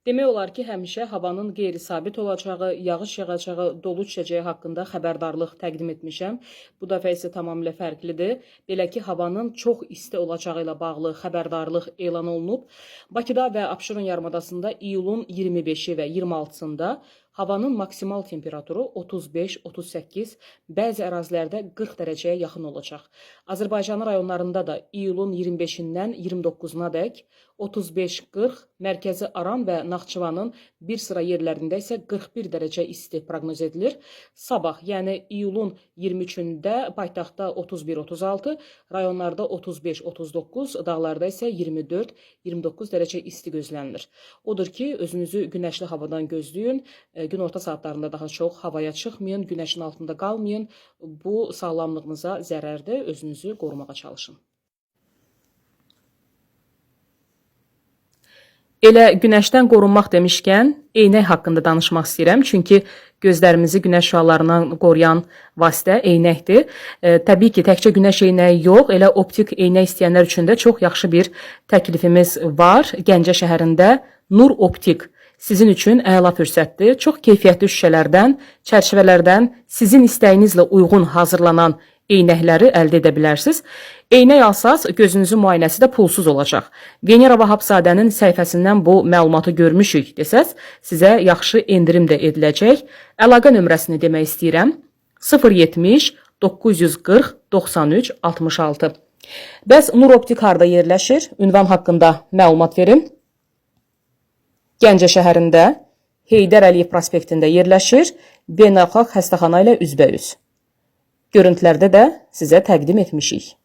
Demək olar ki, həmişə havanın qeyri-sabit olacağı, yağış yağacağı, dolu düşəcəyi haqqında xəbərdarlıq təqdim etmişəm. Bu dəfə isə tamamilə fərqlidir. Belə ki, havanın çox isti olacağı ilə bağlı xəbərdarlıq elan olunub. Bakıda və Abşeron yarımadasında iyulun 25-i və 26-sında havanın maksimal temperaturu 35-38, bəzi ərazilərdə 40 dərəcəyə yaxın olacaq. Azərbaycanın rayonlarında da iyulun 25-dən 29-na dək 35-40, mərkəzi Aran və Naxçıvanın bir sıra yerlərində isə 41 dərəcə isti proqnoz edilir. Sabah, yəni iyulun 23-də paytaxtda 31-36, rayonlarda 35-39, dağlarda isə 24-29 dərəcə isti gözlənilir. Odur ki, özünüzü günəşli havadan gözləyin. Gün orta saatlarında daha çox havaya çıxmayın, günəşin altında qalmayın. Bu sağlamlığınıza zərərdir, özünüzü qorumağa çalışın. Elə günəşdən qorunmaq demişkən, eynək haqqında danışmaq istəyirəm. Çünki gözlərimizi günəş şüalarından qoruyan vasitə eynəkdir. Təbii ki, təkcə günəş eynəyi yox, elə optik eynək istəyənlər üçün də çox yaxşı bir təklifimiz var. Gəncə şəhərində Nur Optik sizin üçün əla fürsətdir. Çox keyfiyyətli şüşələrdən, çərçivələrdən sizin istəyinizlə uyğun hazırlanan eynəkləri əldə edə bilərsiniz. Eynək alsaz, gözünüzün müayinəsi də pulsuz olacaq. Venera Vahabzadənin səhifəsindən bu məlumatı görmüşük desəz, sizə yaxşı endirim də ediləcək. Əlaqə nömrəsini demək istəyirəm. 070 940 93 66. Bəs Nur Optik harda yerləşir? Ünvan haqqında məlumat verim. Gəncə şəhərində Heydər Əliyev prospektində yerləşir, beynəlxalq xəstəxana ilə üzbəüz. Görüntülərdə də sizə təqdim etmişik.